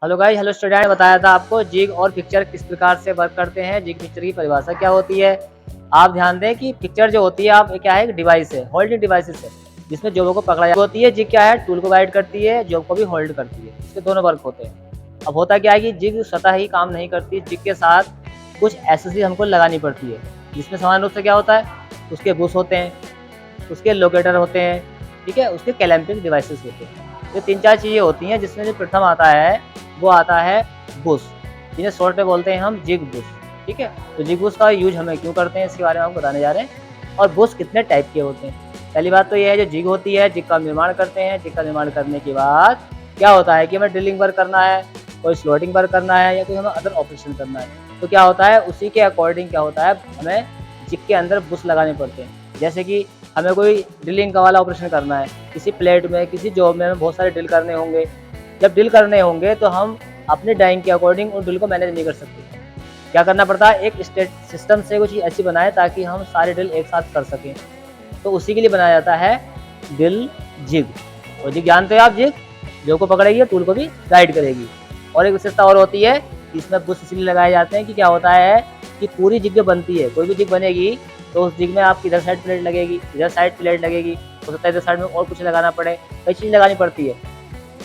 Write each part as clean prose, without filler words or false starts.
Hello guys, hello student. बताया था आपको जिग और पिक्चर किस प्रकार से वर्क करते हैं। जिग पिक्चर की परिभाषा क्या होती है। आप ध्यान दें कि पिक्चर जो होती है आप क्या है, एक डिवाइस है, होल्डिंग डिवाइसेस है, जिसमें जॉब को पकड़ा जाता होती है। जिग क्या है, टूल को गाइड करती है, जॉब को भी होल्ड करती है। इसके दोनों वर्क होते हैं। अब होता क्या है कि जिग स्वतः ही काम नहीं करती, जिग के साथ कुछ एसेसरी हमको लगानी पड़ती है, जिसमें सामान्य रूप से क्या होता है, उसके बुश होते हैं, उसके लोकेटर होते हैं, ठीक है, उसके क्लैंपिंग डिवाइसेस होते हैं। ये 3-4 चीज़ें होती हैं, जिसमें जो प्रथम आता है वो आता है बुश, जिन्हें शॉर्ट में बोलते हैं हम जिग बुश। ठीक है, तो जिग बुश का यूज हमें क्यों करते हैं इसके बारे में आपको बताने जा रहे हैं। और बुश कितने टाइप के होते हैं। पहली बात तो ये है, जो जिग होती है, जिग का निर्माण करते हैं। जिग का निर्माण करने के बाद क्या होता है कि हमें ड्रिलिंग वर्क करना है, कोई स्लॉटिंग वर्क करना है, या कोई हमें अदर ऑपरेशन करना है, तो क्या होता है उसी के अकॉर्डिंग क्या होता है, हमें जिग के अंदर बुश लगाने पड़ते हैं। जैसे कि हमें कोई ड्रिलिंग का वाला ऑपरेशन करना है, किसी प्लेट में, किसी जॉब में हमें बहुत सारे ड्रिल करने होंगे। जब ड्रिल करने होंगे तो हम अपने डाइंग के अकॉर्डिंग उन ड्रिल को मैनेज नहीं कर सकते। क्या करना पड़ता है, एक स्टेट सिस्टम से कुछ ऐसी बनाए ताकि हम सारे ड्रिल एक साथ कर सकें। तो उसी के लिए बनाया जाता है ड्रिल जिग। और जिग जानते हो आप, जिग जॉब को पकड़ेगी, टूल को भी गाइड करेगी। और एक विशेषता और होती है, इसमें बुश इसलिए लगाए जाते हैं कि क्या होता है कि पूरी जिग जो बनती है, कोई भी जिग बनेगी तो उस जिग में आपकी इधर साइड प्लेट लगेगी, इधर साइड प्लेट लगेगी, हो सकता है इधर साइड में और कुछ लगाना पड़े, कई चीज़ लगानी पड़ती है।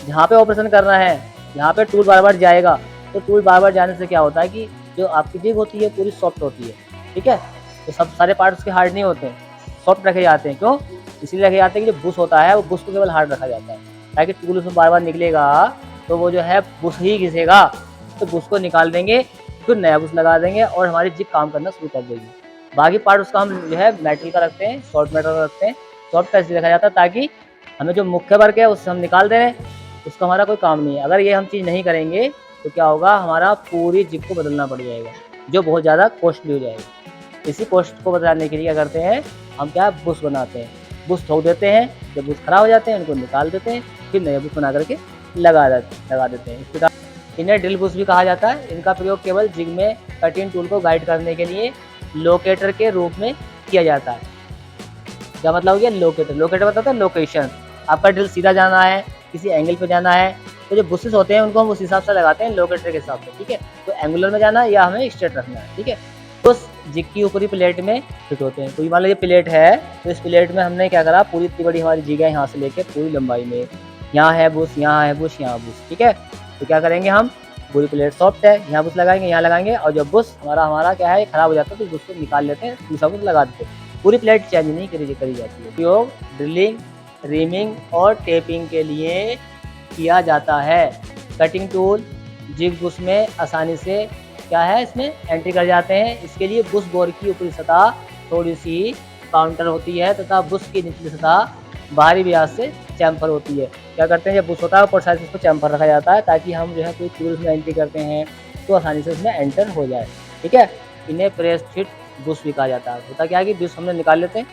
जहाँ पे ऑपरेशन करना है, जहाँ पे टूल बार बार जाएगा, तो टूल बार बार जाने से क्या होता है कि जो आपकी जिग होती है पूरी सॉफ्ट होती है। ठीक है, तो सब सारे पार्ट उसके हार्ड नहीं होते हैं, सॉफ्ट रखे जाते हैं। क्यों? इसलिए रखे जाते हैं कि जो बुश होता है वो बुश को केवल हार्ड रखा जाता है, ताकि टूल उसमें बार बार निकलेगा तो वो जो है बुश ही घिसेगा, तो बुश को निकाल देंगे, फिर नया बुश लगा देंगे और हमारी जिग काम करना शुरू कर देगी। बाकी पार्ट उसका हम जो है मेटल का रखते हैं, सॉफ्ट मेटल का रखते हैं। सॉफ्ट का इसलिए रखा जाता है ताकि हमें जो मुख्य वर्क है उससे हम निकाल दे रहे हैं, उसका हमारा कोई काम नहीं है। अगर ये हम चीज़ नहीं करेंगे तो क्या होगा, हमारा पूरी जिग को बदलना पड़ जाएगा, जो बहुत ज़्यादा कॉस्टली हो जाएगा। इसी कॉस्ट को बचाने के लिए क्या करते हैं, हम क्या बुश बनाते हैं, बुश ठोक देते हैं। जब बुश खराब हो जाते हैं इनको निकाल देते हैं, फिर नए बुश बना करके लगा देते हैं। इस प्रकार इन्हें ड्रिल बुश भी कहा जाता है। इनका प्रयोग केवल जिग में कटिंग टूल को गाइड करने के लिए लोकेटर के रूप में किया जाता है। क्या मतलब हो गया लोकेटर? लोकेटर मतलब है लोकेशन। आपका ड्रिल सीधा जाना है, किसी एंगल पे जाना है, तो जो बुशेस होते हैं उनको हम उस हिसाब से लगाते हैं लोकेटर के हिसाब से। ठीक है, तो एंगुलर में जाना है या हमें स्ट्रेट रखना है। ठीक है, तो उस जिग की ऊपरी प्लेट में फिट होते हैं। तो मान लीजिए प्लेट है, तो इस प्लेट में हमने क्या करा, पूरी इतनी बड़ी हमारी जिग है, यहाँ से लेके पूरी लंबाई में, यहाँ है बुश, यहाँ है बुश, यहाँ बुश। ठीक है, तो क्या करेंगे हम, पूरी प्लेट सॉफ्ट है, यहाँ बुश लगाएंगे, यहाँ लगाएंगे, और जब बुश हमारा क्या है खराब हो जाता है तो बुश को निकाल लेते हैं, दूसरा बुश लगा देते हैं। पूरी प्लेट चेंज नहीं करी जाती है। उपयोग ड्रिलिंग, रीमिंग और टेपिंग के लिए किया जाता है। कटिंग टूल जिग बुश में आसानी से क्या है, इसमें एंट्री कर जाते हैं। इसके लिए बुश बोर की ऊपरी सतह थोड़ी सी काउंटर होती है तथा बुश की निचली सतह बाहरी व्यास से चैम्फर होती है। क्या करते हैं, जब बुश होता है ऊपर साइड से उसको चैम्फर रखा जाता है ताकि हम जो है कोई टूल में एंट्री करते हैं तो आसानी से उसमें एंटर हो जाए। ठीक है, इन्हें प्रेस फिट बुश भी कहा जाता है। होता क्या है कि बुश हमने निकाल लेते हैं,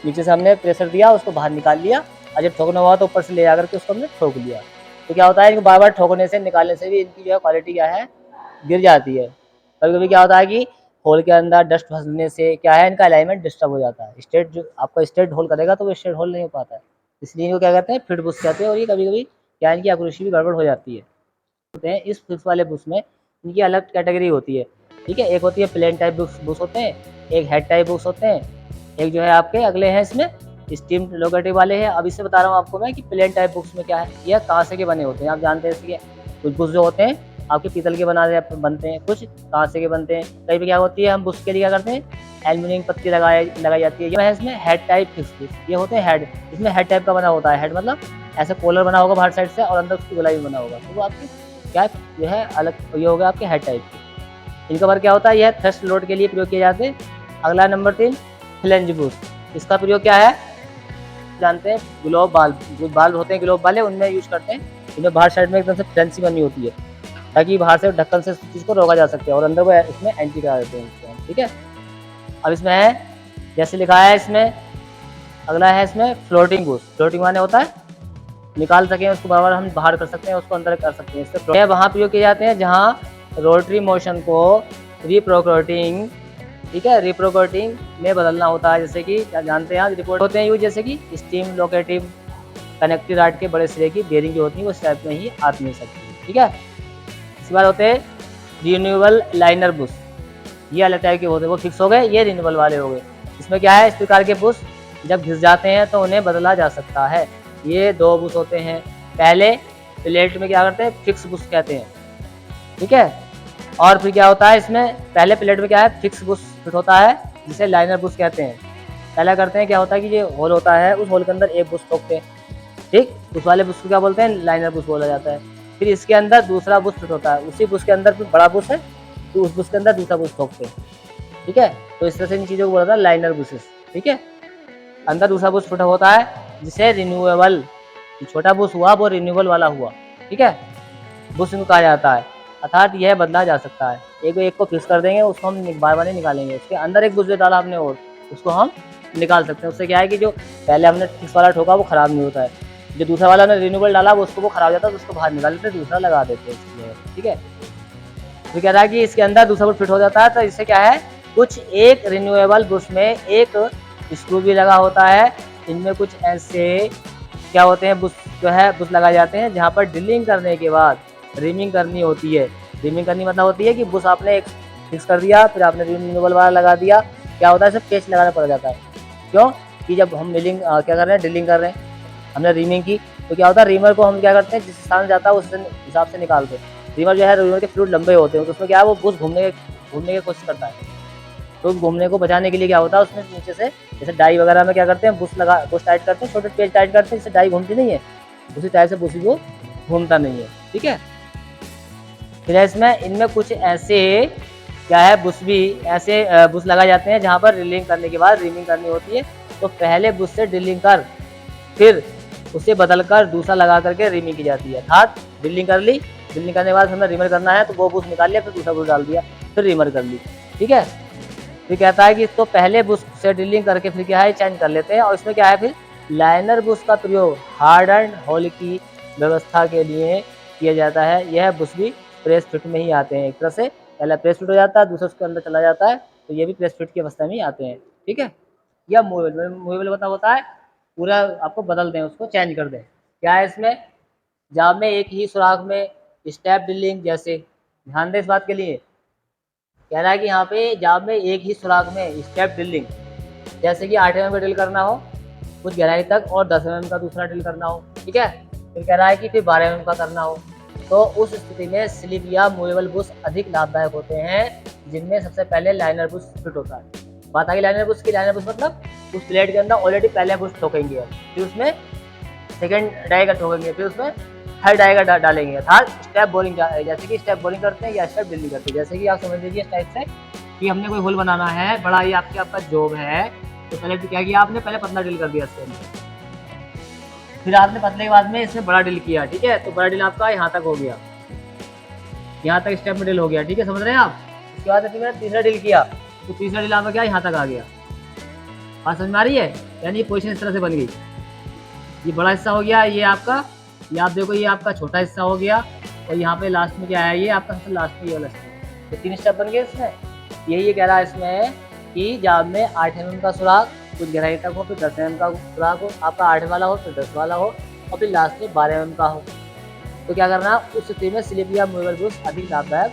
नीचे से हमने प्रेशर दिया, उसको बाहर निकाल लिया, और जब ठोकना हुआ तो ऊपर से ले जाकर के उसको हमने ठोक लिया। तो क्या होता है, इनको बार बार ठोकने से, निकालने से भी इनकी जो है क्वालिटी क्या है, गिर जाती है। कभी कभी क्या होता है कि होल के अंदर डस्ट फंसने से क्या है, इनका अलाइनमेंट डिस्टर्ब हो जाता है। स्ट्रेट जो आपका स्ट्रेट होल करेगा तो वो स्ट्रेट होल नहीं हो पाता है, इसलिए इनको क्या कहते हैं, फिट बुश कहते हैं। और ये कभी कभी क्या इनकी एक्यूरेसी भी गड़बड़ हो जाती है। होते हैं इस फिक्स वाले बुश में इनकी अलग कैटेगरी होती है। ठीक है, एक होती है प्लेन टाइप बुश होते हैं, एक हेड टाइप बुश होते हैं, एक जो है आपके अगले हैं इसमें स्टीम लोकेटिव वाले हैं। अब इससे बता रहा हूँ आपको मैं कि प्लेन टाइप बुश में क्या है, यह कांसे के बने होते हैं। आप जानते हैं इसके कुछ बुश जो होते हैं आपके पीतल के बनते हैं, कुछ कांसे के बनते हैं। कई भी क्या होती है, हम बुश के लिए क्या करते हैं, एल्यूमिनियम पत्ती लगाई जाती है। ये है इसमें हेड टाइप फिक्स बुश, ये होते हैं हेड। इसमें हेड टाइप का बना होता है। हेड मतलब ऐसे कॉलर बना होगा बाहर साइड से और अंदर उसकी गोलाई बना होगा, तो वो आपकी क्या जो है अलग, ये हो गया आपके हेड टाइप के। इनका वर्क क्या होता है, यह थ्रस्ट लोड के लिए प्रयोग किए जाते हैं। अगला नंबर 3 फ्लेंज बुश। इसका प्रयोग क्या है, जानते हैं, ग्लोब बाल्ब होते हैं, ग्लोब वाले, उनमें यूज करते हैं। इनमें बाहर साइड में एकदम से फ्लेंसी बनी होती है ताकि बाहर से ढक्कन से चीज़ को रोका जा सके और अंदर वो इसमें एंट्री करा देते हैं। ठीक है, अब इसमें है जैसे लिखा है इसमें, अगला है इसमें फ्लोटिंग बुश। फ्लोटिंग माने होता है निकाल सकें उसको, बार हम बाहर कर सकते हैं, उसको अंदर कर सकते हैं। इससे वहाँ प्रयोग किए जाते हैं जहाँ रोटरी मोशन को रिप्रोकोटिंग, ठीक है, रिप्रोकोटिंग में बदलना होता है। जैसे कि क्या जानते हैं, रिपोर्ट होते हैं यूज, जैसे कि स्टीम लोकेटिव कनेक्टिव राड के बड़े सिरे की बेरिंग जो होती है वो इस टाइप में ही आती है सकती है। ठीक है, इसके बाद होते हैं रिन्यूएबल लाइनर बुश, ये अलग टाइप के होते हैं, वो फिक्स हो गए, ये रिन्यूएबल वाले हो गए। इसमें क्या है, इस प्रकार के बुश जब घिस जाते हैं तो उन्हें बदला जा सकता है। ये 2 बुश होते हैं। पहले प्लेट में क्या करते हैं, फिक्स बुश कहते हैं, ठीक है। और फिर क्या होता है इसमें, पहले प्लेट में क्या है, फिक्स बुश फिट होता है जिसे लाइनर बुश कहते हैं। पहला करते हैं, क्या होता है कि ये होल होता है, उस होल के अंदर एक बुश ठोकते हैं, ठीक, उस वाले बुश को क्या बोलते हैं, लाइनर बुश बोला जाता है। फिर इसके अंदर दूसरा बुश फिट होता है, उसी बुश के अंदर फिर बड़ा बुश है, तो उस बुश के अंदर दूसरा बुश ठोकते हैं, ठीक है। तो इस तरह से इन चीज़ों को बोला जाता है लाइनर बुशेस, ठीक है। अंदर दूसरा बुश फिट होता है जिसे रिन्यूएबल, छोटा बुश हुआ वो रिन्यूएबल वाला हुआ, ठीक है, बुश इनको कहा जाता है। अर्थात यह बदला जा सकता है, एक को फिक्स कर देंगे, उसको हम बार बार नहीं निकालेंगे। उसके अंदर एक बुश जो डाला हमने और उसको हम निकाल सकते हैं। उससे क्या है कि जो पहले हमने फिक्स वाला ठोका वो खराब नहीं होता है, जो दूसरा वाला हमने रिन्यूएबल डाला वो उसको वो खराब जाता है, तो उसको बाहर निकाल लेते, दूसरा लगा देते हैं, ठीक है। तो कह रहा है कि इसके अंदर दूसरा बुश फिट हो जाता है, तो इससे क्या है, कुछ एक रिन्यूएबल बुश में एक स्क्रू भी लगा होता है। इनमें कुछ ऐसे क्या होते हैं, बुश जो है बुश लगाए जाते हैं जहाँ पर ड्रिलिंग करने के बाद रिमिंग करनी होती है। रिमिंग करनी मतलब होती है कि बुश आपने एक फिक्स कर दिया, फिर आपने रिन्यूएबल वाला लगा दिया, क्या होता है सिर्फ पेस्ट लगाना पड़ जाता है। क्यों कि जब हम मिलिंग क्या कर रहे हैं, ड्रिलिंग कर रहे हैं, हमने रीमिंग की, तो क्या होता है, रीमर को हम क्या करते हैं, जिस स्थान जाता है उस हिसाब से निकालते हैं। रीमर जो है, रीमर के फ्लूइड लंबे होते हैं, तो उसमें क्या है, वो बुश घूमने की कोशिश करता है, तो घूमने को बचाने के लिए क्या होता है, उसमें नीचे से जैसे डाई वगैरह में क्या करते हैं, बुश टाइट करते हैं, छोटे पेज टाइट करते हैं, जिससे डाई घूमती नहीं है, उसी टाइप से बुश वो घूमता नहीं है, ठीक है। फिर इसमें इनमें कुछ ऐसे क्या है, बुश भी ऐसे बुश लगाए जाते हैं जहाँ पर ड्रिलिंग करने के बाद रिमिंग करनी होती है। तो पहले बुश से ड्रिलिंग कर, फिर उसे बदलकर दूसरा लगा करके रिमिंग की जाती है। अर्थात ड्रिलिंग कर ली, ड्रिलिंग करने के बाद हमें रिमर करना है, तो वो बुश निकाल लिया, फिर दूसरा बुश डाल दिया, फिर रिमर कर ली, ठीक है। फिर कहता है कि इसको पहले बुश से ड्रिलिंग करके फिर क्या है, चेंज कर लेते हैं। और इसमें क्या है, फिर लाइनर बुश का प्रयोग हार्डन्ड होल की व्यवस्था के लिए किया जाता है। यह बुश भी प्रेस फिट में ही आते हैं, एक तरह से पहला प्रेस फिट हो जाता है, दूसरा उसके अंदर चला जाता है, तो ये भी प्रेस फिट की अवस्था में ही आते हैं, ठीक है। या मूवेबल होता है, पूरा आपको बदल दें, उसको चेंज कर दें। क्या है इसमें, जाब में एक ही सुराख में स्टेप ड्रिलिंग, जैसे ध्यान दें इस बात के लिए, कह रहा है कि यहाँ पे जाब में एक ही सुराख में स्टेप ड्रिलिंग, जैसे कि 8 mm का ड्रिल करना हो कुछ गहराई तक, और 10 mm का दूसरा ड्रिल करना हो, ठीक है। फिर कह रहा है कि फिर 12 mm का करना हो, तो उस स्थिति में स्लिप या मूवेबल बुश अधिक लाभदायक होते हैं, जिनमें सबसे पहले लाइनर बुश फिट होता है। बात आ गई लाइनर बुश की। लाइनर बुश मतलब उस प्लेट के अंदर ऑलरेडी पहले बुश ठोकेंगे, फिर उसमें सेकंड डाई का ठोकेंगे, फिर उसमें थर्ड डाई का डालेंगे, अर्थात स्टेप बोरिंग, जैसे कि स्टेप बोरिंग करते हैं या स्टेप ड्रिलिंग करते हैं। जैसे कि आप समझ लीजिए इस टाइप से कि हमने कोई होल बनाना है, बड़ा ही आपका जॉब है, तो पहले क्या किया आपने, पहले पतला ड्रिल कर दिया इसके अंदर, फिर आपने पतले के बाद में इसमें बड़ा ड्रिल किया, ठीक है। तो बड़ा ड्रिल आपका यहाँ तक हो गया, यहाँ तक स्टेप में ड्रिल हो गया, ठीक है, समझ रहे हैं आप। उसके बाद फिर मैंने तीसरा ड्रिल किया, तो तीसरा ड्रिल आपका क्या यहाँ तक आ गया, बात समझ में आ रही है। यानी ये पोजीशन इस तरह से बन गई, ये बड़ा हिस्सा हो गया, ये आपका, ये आप देखो ये आपका छोटा हिस्सा हो गया, और यहाँ पे लास्ट में क्या है, ये आपका सबसे लास्ट में ये वाला स्टेप, तो 3 स्टेप बन गए इसमें। यही ये कह रहा है इसमें कि जाब में 8 mm का सुराख कुछ गहराई तक हो, फिर 10 mm का सुराख हो, आपका 8 वाला हो, फिर 10 वाला हो, और फिर लास्ट में 12 mm का हो। तो क्या करना, उस स्थिति में स्लिप या मूवेबल बुश अधिक लाभदायक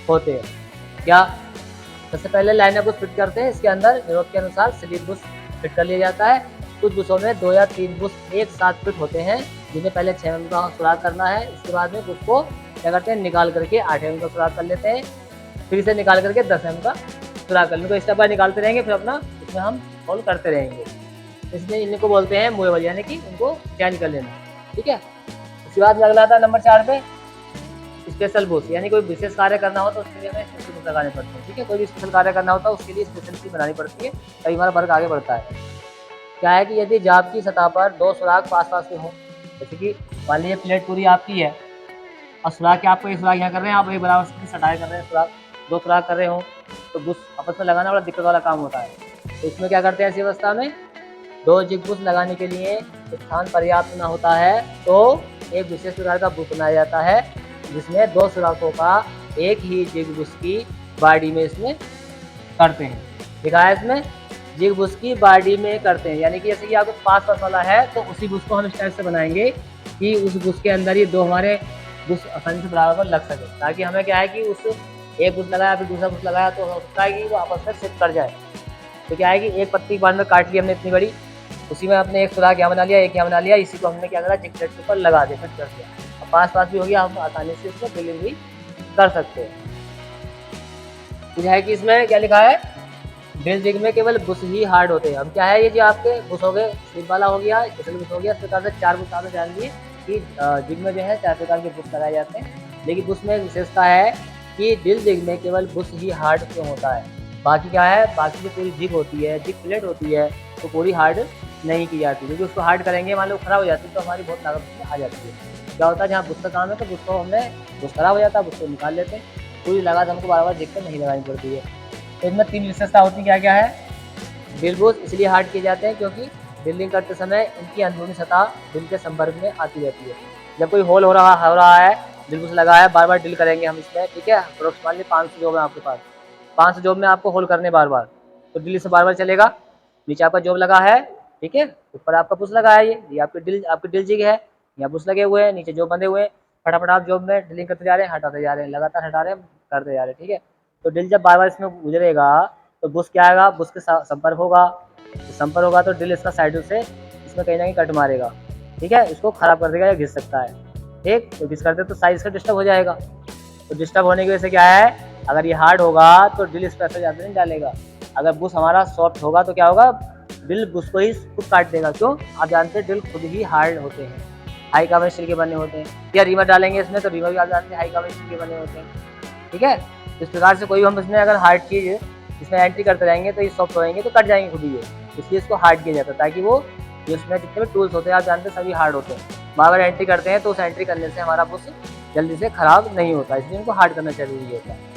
होते हैं। क्या, सबसे पहले लाइनर बुश फिट करते हैं, इसके अंदर जरूरत के अनुसार स्लिप बुश फिट कर लिया जाता है। कुछ बुशों में 2 या 3 बुश एक साथ फिट होते हैं, जिन्हें पहले 6 mm का सुराख करना है, इसके बाद में बुश को क्या करते हैं, निकाल करके 8 mm का सुराख कर लेते हैं, फिर इसे निकाल करके 10 mm का सुराख कर लेंगे। तो स्टेप बाय निकालते रहेंगे, फिर अपना इसमें हम होल करते रहेंगे। इसलिए इनको बोलते हैं मूवेबल, यानी कि उनको चेंज कर लेना, ठीक है। उसके बाद अगला आता है नंबर 4 पे स्पेशल बुश, यानी कोई विशेष कार्य करना हो तो उसके लिए हमें स्पेशल बुश लगाने पड़ते हैं, ठीक है। कोई भी स्पेशल कार्य करना होता है उसके लिए स्पेशल चीज बनानी पड़ती है, तभी हमारा वर्क आगे बढ़ता है। क्या है कि यदि जाब की सतह पर 2 सुराख पास पास में हो, जैसे कि मान लीजिए प्लेट पूरी आपकी है और सुराख के आपको एक सुराख यहाँ कर रहे हैं, आप एक बराबर से सटाई कर रहे हैं, सुराख 2 सुराख कर रहे हो, तो बुश आपस में लगाना बड़ा दिक्कत वाला काम होता है। तो इसमें क्या करते हैं, ऐसी अवस्था में 2 जिग बुश लगाने के लिए स्थान पर्याप्त न होता है, तो एक विशेष प्रकार का बुश बनाया जाता है, जिसमें 2 सुराखों का एक ही जिग बुश की बॉडी में इसमें करते हैं। देखा है इसमें जिग बुश की बॉडी में करते हैं, यानी कि जैसे कि आपको पास वाला है, तो उसी बुश को हम इस टाइप से बनाएंगे कि उस बुश के अंदर ये 2 हमारे बुश आसानी से बराबर लग सके, ताकि हमें क्या है कि उस एक बुश लगाया फिर दूसरा बुश लगाया तो हो सकता है कि वो आपस में शिफ्ट कर जाए। तो क्या है कि एक पत्ती बाद में काट ली हमने इतनी बड़ी, उसी में आपने एक सुराख यहाँ बना लिया, एक यहाँ बना लिया, इसी को हमने क्या करा जिग प्लेट के ऊपर लगा दिया, फिट कर दिया। अब पास-पास भी हो गया, हम आसानी से इसको ड्रिलिंग भी कर सकते हैं। फिर है कि इसमें क्या लिखा है, ड्रिल जिग में केवल बुश ही हार्ड होते हैं। अब क्या है, ये जो आपके बुश हो गए, स्लिप वाला हो गया, स्पेशल बुश हो गया, इस प्रकार से 4 बुश आपने जान लिए कि जिग में जो है 4 प्रकार के बुश लगाए जाते हैं। लेकिन बुश में एक विशेषता है कि ड्रिल जिग में केवल बुश ही हार्ड क्यों होता है, बाकी क्या है, बाकी जो पूरी जिग होती है, जिग प्लेट होती है, तो पूरी हार्ड नहीं की जाती, क्योंकि उसको हार्ड करेंगे मान लो खराब हो जाती है तो हमारी बहुत लागत उसमें आ जाती है। क्या होता है, जहाँ बुश का काम है तो बुश को हमने बुश खराब हो जाता है, बुश को निकाल लेते हैं, पूरी लागत हमको बार-बार जिग पे नहीं लगानी पड़ती है। तो इनमें 3 विशेषता होती है, क्या-क्या है? ड्रिल बुश इसलिए हार्ड किए जाते हैं क्योंकि ड्रिलिंग करते समय इनकी अंदरूनी सतह ड्रिल के संपर्क में आती रहती है। जब कोई होल हो रहा है, ड्रिल बुश लगा है, बार-बार ड्रिल करेंगे हम इसमें, ठीक है? अप्रोक्स मान लीजिए 500 जॉब है आपके पास, 500 जॉब में आपको होल करने बार-बार, तो ड्रिल से बार-बार चलेगा। नीचे आपका जॉब लगा है, ठीक है? ऊपर आपका बुश लगा है, ये आपकी ड्रिल जिग है, यहाँ बुश लगे हुए हैं, नीचे जॉब बंधे हुए हैं, फटाफट आप जॉब में ड्रिलिंग करते जा रहे हैं, हटाते जा रहे हैं, लगातार हटा रहे हैं, करते जा रहे हैं, ठीक है? तो ड्रिल जब बार-बार इसमें गुजरेगा तो बुश क्या आएगा, बुश के संपर्क होगा, संपर्क होगा तो ड्रिल इसका साइड से इसमें कहीं ना कहीं कट मारेगा, ठीक है, इसको खराब कर देगा या घिस सकता है, ठीक, तो घिस करते तो साइज का डिस्टर्ब हो जाएगा। तो डिस्टर्ब होने की वजह से क्या है, अगर ये हार्ड होगा तो ड्रिल इस प्रेशर ज़्यादा नहीं डालेगा, अगर बुश हमारा सॉफ्ट होगा तो क्या होगा, ड्रिल बुश को ही खुद काट देगा। क्यों, आप जानते हैं ड्रिल खुद ही हार्ड होते हैं, हाई कार्बन स्टील के बने होते हैं, या रीमर डालेंगे इसमें तो रीमर भी आप जानते हैं हाई कार्बन स्टील के बने होते हैं, ठीक है। इस प्रकार से कोई भी हम इसमें अगर हार्ड चीज़ इसमें एंट्री करते रहेंगे तो ये सॉफ्ट होएंगे तो कट जाएंगे खुद ही ये, इसलिए इसको हार्ड किया जाता है, ताकि वो जो इसमें जितने भी टूल्स होते हैं आप जानते हैं सभी हार्ड होते हैं, बार बार एंट्री करते हैं तो उस एंट्री करने से हमारा बुश जल्दी से खराब नहीं होता, इसलिए इनको हार्ड करना जरूरी होता है।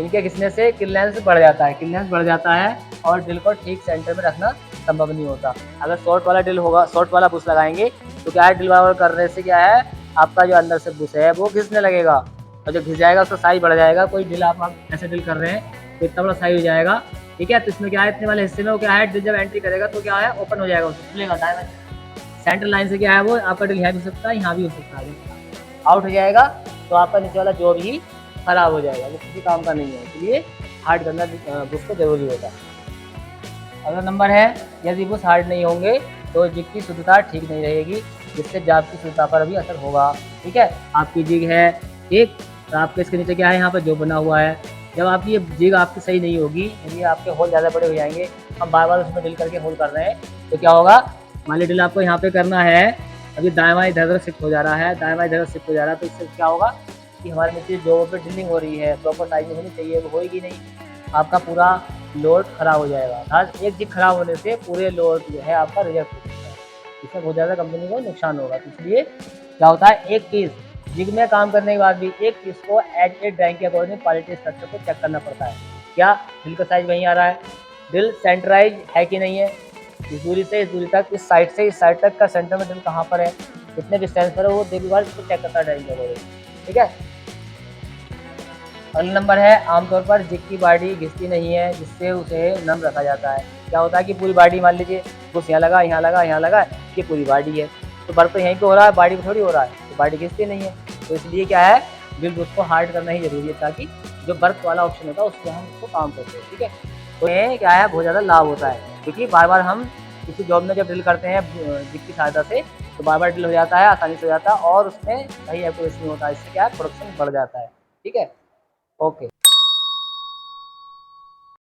इनके घिसने से क्लियरेंस बढ़ जाता है, क्लियरेंस बढ़ जाता है और ड्रिल को ठीक सेंटर में रखना संभव नहीं होता। अगर शॉर्ट वाला ड्रिल होगा, शॉर्ट वाला बुश लगाएंगे तो क्या है, ड्रिल बार करने से क्या है, आपका जो अंदर से बुश है वो घिसने लगेगा, और जब घिस जाएगा उसका साइज बढ़ जाएगा। कोई ड्रिल आप ऐसे ड्रिल कर रहे हैं तो इतना बड़ा साइज हो जाएगा, ठीक है, तो इसमें क्या है, इतने वाले हिस्से में वो क्या है, ड्रिल जब एंट्री करेगा तो क्या है, ओपन हो जाएगा, उसको खुलेगा दाएं सेंटर लाइन से, क्या है वो आपका ड्रिल यहाँ भी हो सकता है, यहाँ भी हो सकता है, आउट हो जाएगा तो आपका नीचे वाला जॉब ही खराब हो जाएगा, वो किसी काम का नहीं है, इसलिए हार्ड करना बुश को जरूरी होता है। अगला नंबर है, यदि बुश हार्ड नहीं होंगे तो जिग की शुद्धता ठीक नहीं रहेगी, जिससे जाब की शुद्धता पर भी असर होगा, ठीक है। आपकी जिग है ठीक, तो आपके इसके नीचे क्या है, यहाँ पर जो बना हुआ है, जब आपकी ये जिग आपकी सही नहीं होगी, यदि आपके होल ज़्यादा बड़े हो जाएंगे, हम बार बार उसमें ड्रिल करके होल कर रहे हैं तो क्या होगा, मान ली ड्रिल आपको यहाँ पे करना है, अभी दाएं बाएं इधर शिफ्ट हो जा रहा है, दाएं बाएं इधर शिफ्ट हो जा रहा है, तो इससे क्या होगा कि हमारे नीचे जो पे ड्रिलिंग हो रही है प्रॉपर साइज में होनी चाहिए, वो होएगी नहीं, आपका पूरा लोड खराब हो जाएगा। अर्थात एक जिग खराब होने से पूरे लोड जो है आपका रिजेक्ट हो सकता है, इसमें बहुत ज़्यादा कंपनी को नुकसान होगा। तो इसलिए क्या होता है, एक पीस जिग में काम करने के बाद भी एक पीस को एज ए ड्राइंग के अकॉर्डिंग क्वालिटी स्ट्रक्चर को चेक करना पड़ता है, क्या ड्रिल का साइज वहीं आ रहा है, ड्रिल सेंटराइज है कि नहीं है, इस दूरी से इस दूरी तक, इस साइड से इस साइड तक का सेंटर में ड्रिल कहाँ पर है, कितने डिस्टेंस पर है, वो देखने बाद इसको चेक करता है ड्राइंग के अकॉर्डिंग, ठीक है। अगला नंबर है, आमतौर पर जिग की बॉडी घिसती नहीं है, जिससे उसे नम रखा जाता है। क्या होता है कि पूरी बॉडी, मान लीजिए बुश यहाँ लगा, यहाँ लगा, यहाँ लगा, ये पूरी बॉडी है, तो वर्क तो यहीं पे हो रहा है, बॉडी पे थोड़ी हो रहा है, तो बॉडी घिसती नहीं है, तो इसलिए क्या है, ड्रिल बुश को हार्ड करना ही जरूरी है, ताकि जो वर्क वाला ऑप्शन होता है उससे हम उसको काम करते हैं, ठीक है। तो ये क्या है, बहुत ज़्यादा लाभ होता है, क्योंकि बार बार हम किसी जॉब में जब ड्रिल करते हैं जिग की सहायता से, तो बार बार ड्रिल हो जाता है, आसानी से हो जाता है और उसमें सही एक्यूरेसी होता है, इससे क्या है, प्रोडक्शन बढ़ जाता है, ठीक है। ओके।